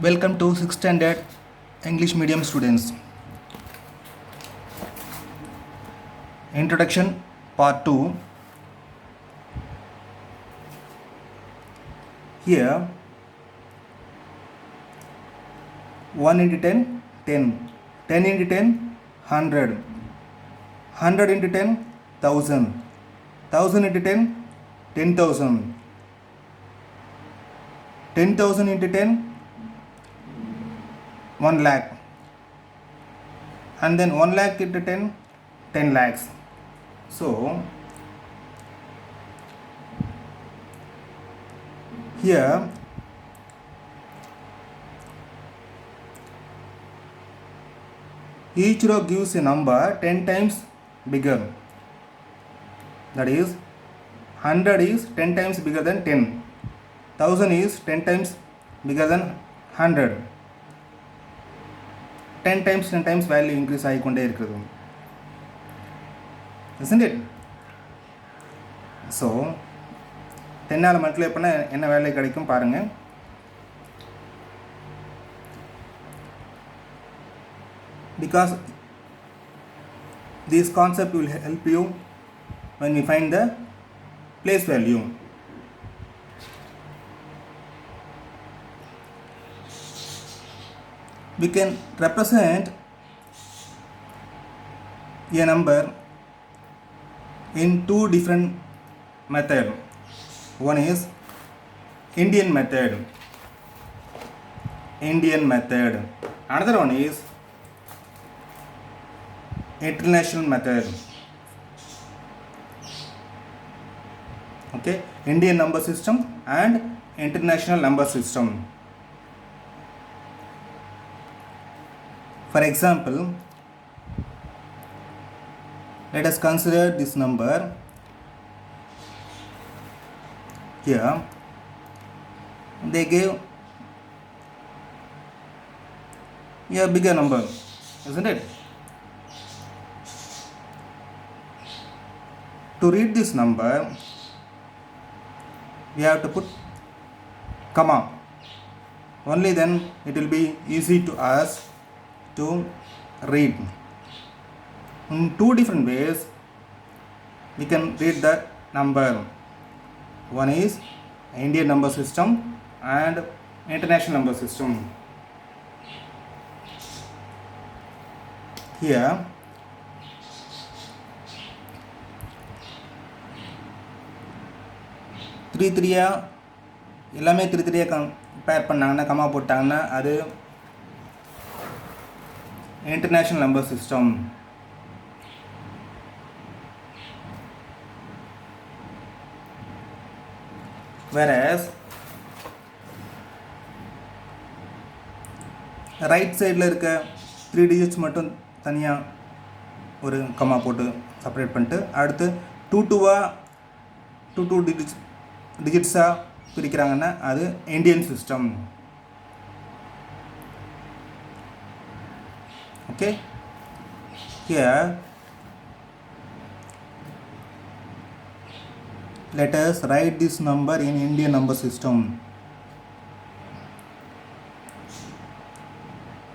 Welcome to 6th standard English medium students. Introduction part 2. Here 1 into 10, 10. 10 into 10, 100. 100 into 10, 1000. 1000 into 10, 10,000. 10,000 into 10, 1 lakh. And then 1 lakh into 10, 10 lakhs. So here each row gives a number 10 times bigger. That is 100 is 10 times bigger than 10. 1000 is 10 times bigger than 100. 10 times value increase ஆகிக்கொண்டே இருக்கிறது. Isn't it? So 10 all multiply பண்ண என்ன value கிடைக்கும் பாருங்க. Because this concept will help you when we find the place value. We can represent a number in two different methods. One is Indian method. Another one is international method. Okay, Indian number system and international number system. For example, let us consider this number. Here they gave a bigger number, isn't it? To read this number, we have to put comma. Only then it will be easy to us to read. In two different ways we can read the number. One is Indian number system and international number system. Here three எல்லாமே three compare பண்ணாங்கன்னா comma போட்டாங்கன்னா அது international number system. Whereas right சைடில் இருக்க 3 digits மட்டும் தனியாக ஒரு comma போட்டு செப்பரேட் பண்ணிட்டு அடுத்து டூ டிஜிட்ஸாக பிரிக்கிறாங்கன்னா அது Indian system. Okay, here let us write this number in Indian number system.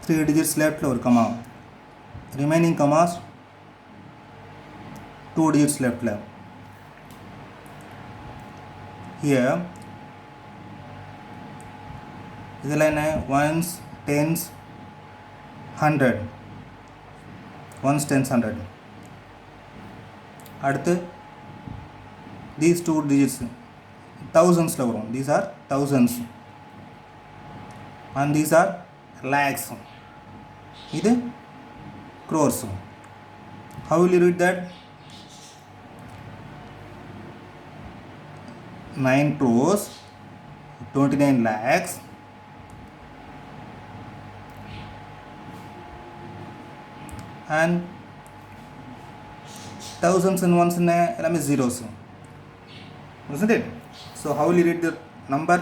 3 digits left or comma, remaining commas 2 digits left. Here இதெல்லாம் என்ன ones, tens, 100. Ones, tens, 100. அடுத்து these two digits thousandsல வரும். These are thousands and these are lakhs. இது crores. How will you read that? 9 crores 29 lakhs and thousands and ones எல்லாமே zeros, isn't it? So how will you read the number?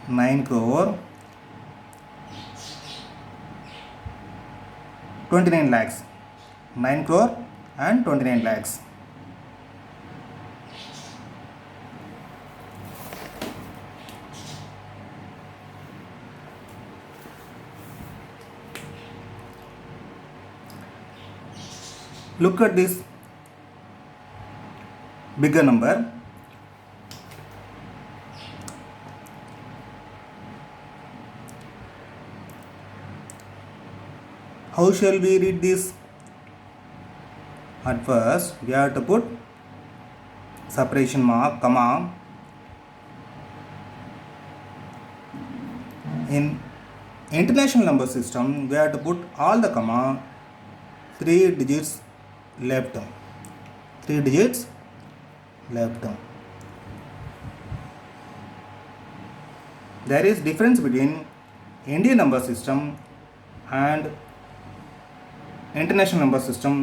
9 crore 29 lakhs. 9 crore and 29 lakhs. Look at this bigger number. How shall we read this? At first, we have to put separation mark, comma. In international number system, we have to put all the comma 3 digits left. 3 digits left. There is difference between Indian number system and international number system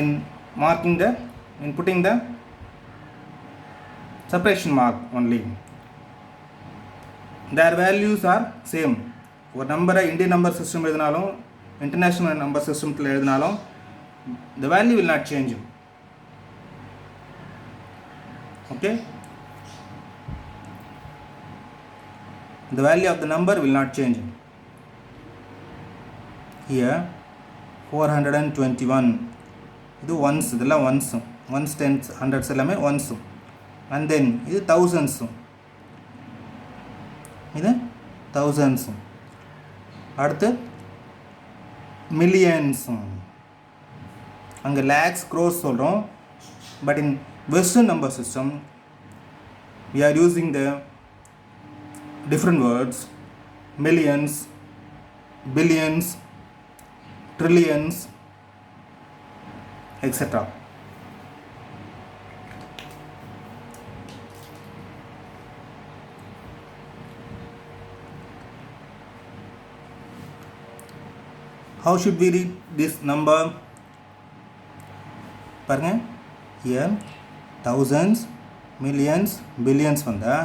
in putting the separation mark only. Their values are same. ஒரு நம்பரை Indian number system எழுதினாலும் international number சிஸ்டத்தில் எழுதினாலும் the value will not change. Okay, the value of the number will not change. Here 421 இது ones, இதெல்லாம் ones tens hundreds எல்லாமே ones, and then இது thousands, இது thousands, அடுத்து millions, அங்கே lakhs crores சொல்கிறோம். But in Western number system we are using the different words: millions, billions, trillions, etc. How should we read this number? பாருங்க, here thousands, millions, billions வந்தால்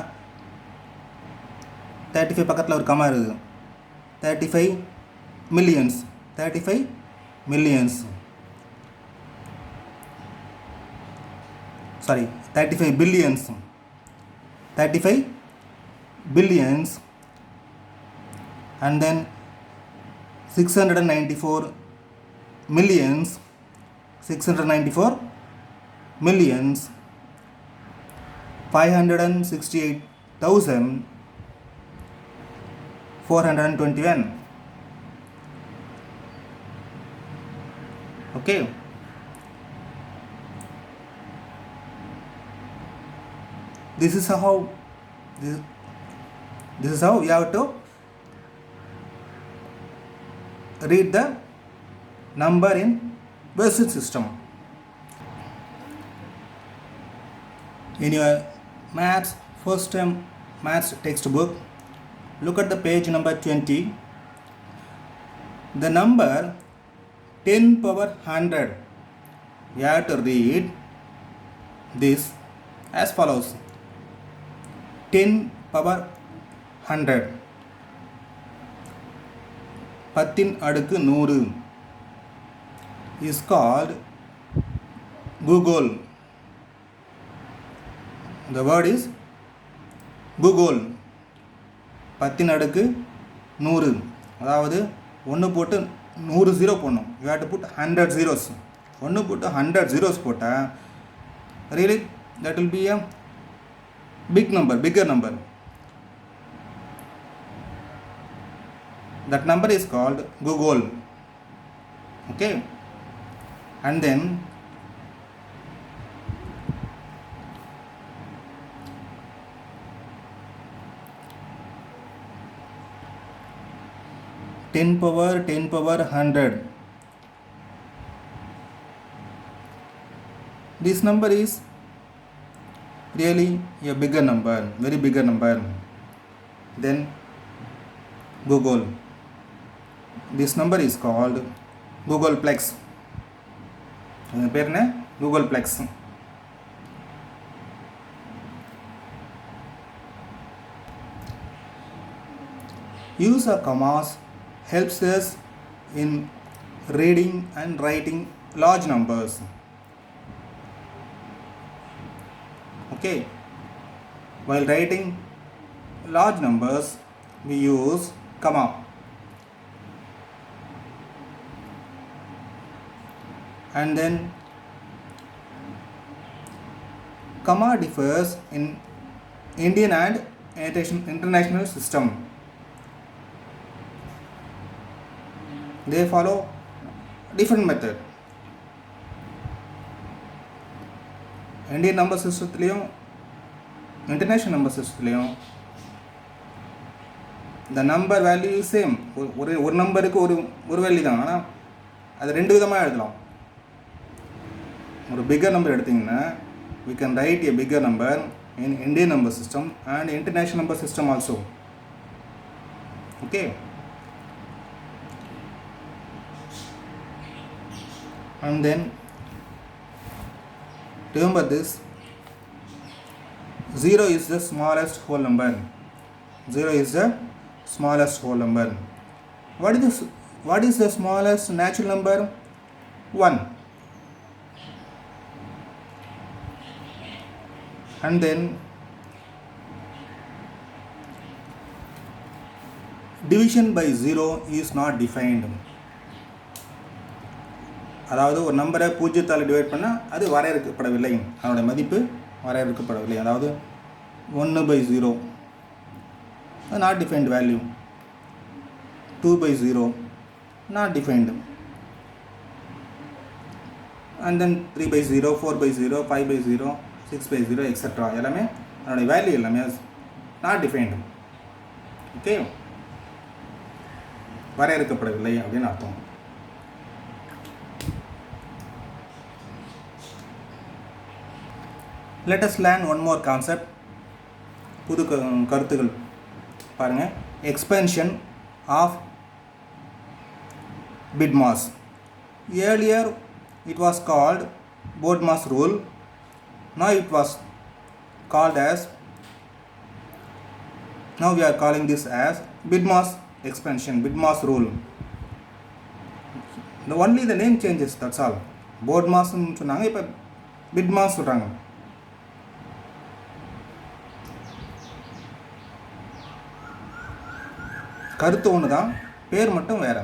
35 பக்கத்தில் ஒரு comma இருக்குது. 35 millions, 35 millions, sorry, 35 billions, 35 billions, and then 694 millions, 694 millions, 568,421. Okay, this is how you have to read the number in Western system. In your maths first term maths textbook, look at the page number 20. The number 10 power 100, you have to read this as follows: 10 power 100, 10 அடுக்கு 100 is called Google. The word is Google. 10 அடுக்கு 100, அதாவது 1 போட்டு 100 zero போடணும். You have to put 100 zeros. 1 போட்டு 100 zeros போட்டால் really that will be a big number, bigger number. That number is called Google. Okay, and then ten power 100. This number is really a bigger number, very bigger number than Google. This number is called Googleplex. இதன் பேர் என்ன? Googleplex. Use of commas helps us in reading and writing large numbers. Okay, while writing large numbers we use comma. And then comma differs in Indian and international system. They follow different method. Indian number system, international number system, the number value is same. ஒரு நம்பருக்கு ஒரு value தான், ஆனால் அது ரெண்டு விதமாக எழுதலாம். ஒரு பிக்கர் நம்பர் எடுத்திங்கன்னா we can write a bigger number in Indian number system and international number system also. Okay. And then remember this, 0 is the smallest whole number. 0 is the smallest whole number. What is the smallest natural number? 1. And then division by 0 is not defined. அதாவது ஒரு நம்பரை பூஜ்ஜியத்தால் divide பண்ணால் அது வரையறுக்கப்படவில்லை, அதனுடைய மதிப்பு வரையறுக்கப்படவில்லை. அதாவது 1/0 not defined value, 2/0 not defined, and then 3/0, 4/0, 5/0, 6/0 etcetera எல்லாமே அதனுடைய வேல்யூ எல்லாமே நாட் டிஃபைன்டு. ஓகே, வரையறுக்கப்படவில்லை அப்படின்னு அர்த்தம். Let us learn one more concept. புது கருத்துகள் பாருங்கள். Expansion of BIDMAS. Earlier it was called BODMAS rule. Now it was called as, now we are calling this as BIDMAS expansion, BIDMAS rule. Only the name changes, that's all. BODMAS சொன்னாங்க, இப்போ BIDMAS சொல்கிறாங்க. கருத்து ஒன்று தான், பேர் மட்டும் வேற.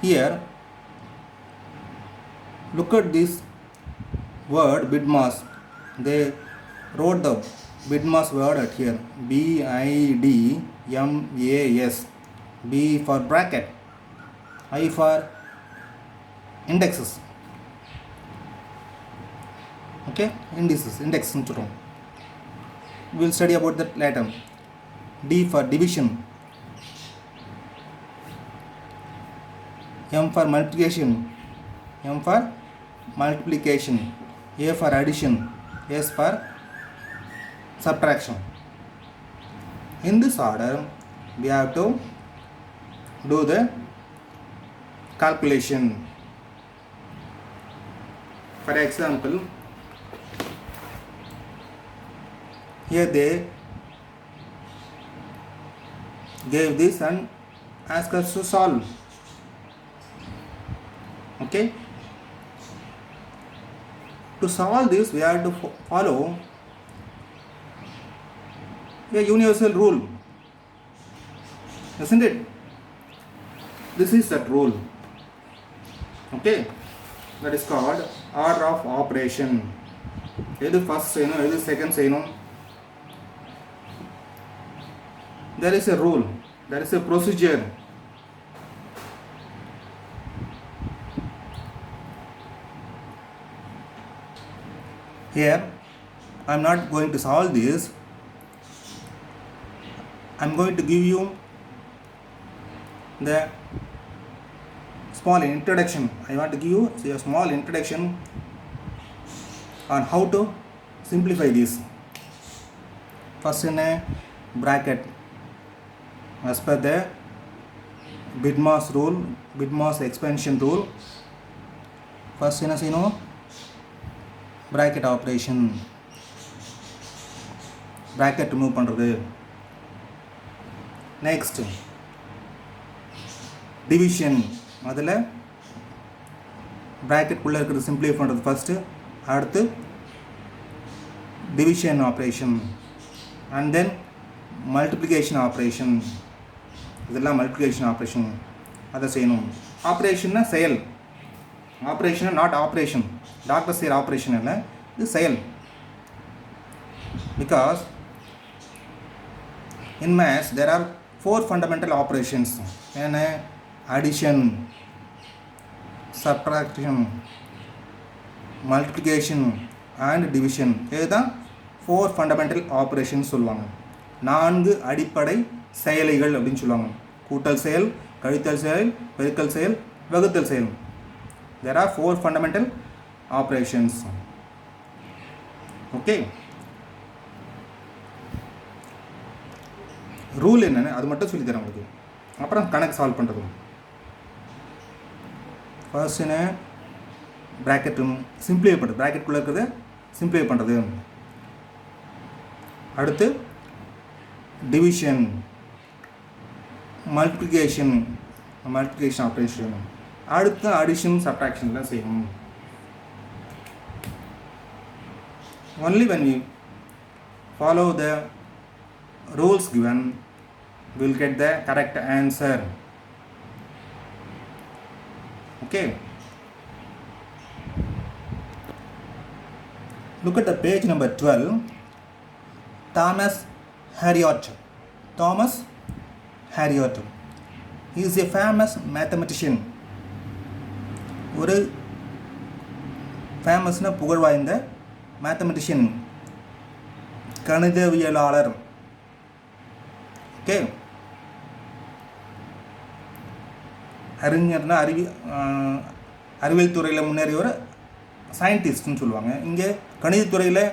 Here look at this word BIDMAS. They wrote the BIDMAS word at here, BIDMAS. B for bracket, I for indexes. Okay, indices, index னு சொல்றோம். We will study about that later. D for division, M for multiplication, M for multiplication, A for addition, S for subtraction. In this order we have to do the calculation. For example, here they gave this and asked us to solve. Okay, to solve this we have to follow a universal rule, isn't it? This is that rule. Okay, that is called order of operation. எது first செய்யணும், எது second செய்யணும், there is a rule, there is a procedure. Here I am not going to solve this. I am going to give you the small introduction. I want to give you a small introduction on how to simplify this. First, in a bracket, as per the BIDMAS rule, BIDMAS expansion rule, first in a bracket operation, bracket remove பண்றது. Next, division, அதில் bracket குள்ளே இருக்கிறது simplify பண்ணுறது first, அடுத்து division operation, and then multiplication operation, இதெல்லாம் multiplication operation, அதை செய்யணும். ஆப்ரேஷன்னா செயல், ஆப்ரேஷன் நாட் ஆப்ரேஷன், டாக்டர் செய்கிற ஆப்ரேஷன் இல்லை, இது செயல். Because in maths there are 4 fundamental operations, என்ன addition, subtraction, multiplication and division. இதுதான் 4 fundamental operations சொல்லுவாங்க. 4 அடிப்படை செயலிகள் அப்படின்னு சொல்லுவாங்க. கூட்டல் செயல், கழித்தல் செயல், பெருக்கல் செயல், வகுத்தல் செயல். There are 4 fundamental operations. Okay. Rule என்னென்னு அது மட்டும் சொல்லித்தரேன் உங்களுக்கு. அப்புறம் கணக்கு சால்வ் பண்ணுறது. ஃபர்ஸ்ட்டுன்னு ப்ராக்கெட்டு சிம்பிளிஃபை பண்ணுறது, ப்ராக்கெட்டுக்குள்ளே இருக்கிறத சிம்பிளிஃபை பண்ணுறது. அடுத்து டிவிஷன், மல்டிப்ளிகேஷன் ஆப்ரேஷன். அடுத்து அடிஷன், சப்ட்ராக்ஷன்லாம் செய்யணும். Only when we follow the rules given, will get the correct answer. Okay, look at the page number 12. Thomas Harriot he is a famous mathematician. ஒரு ஃபேமஸ்னா புகழ் வாய்ந்த mathematician, கணிதவியலாளர். Okay, அறிஞர்னா அறிவியல் துறையில் முன்னேறியவர் சயின்டிஸ்ட்னு சொல்லுவாங்க. இங்கே கணிதத்துறையில்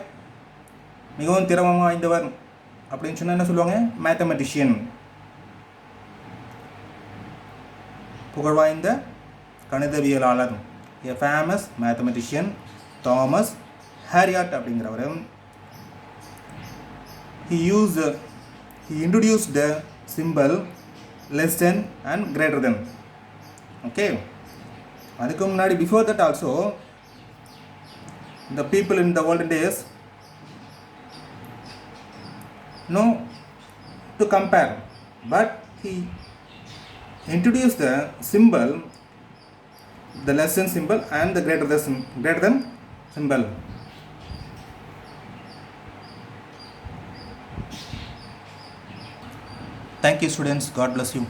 மிகவும் திறமை வாய்ந்தவர் அப்படின்னு சொன்னால் என்ன சொல்லுவாங்க? மேத்தமெட்டிஷியன். புகழ் வாய்ந்த கணிதவியலாளர், எ ஃபேமஸ் மேத்தமெட்டிஷியன் தாமஸ் ஹாரியாட் அப்படிங்கிறவர். He introduced the symbol less than and greater than. Okay, அதுக்கு முன்னாடி before that also the people in the olden days know to compare, but he introduced the symbol, the less than symbol and the greater than symbol. Thank you students, God bless you.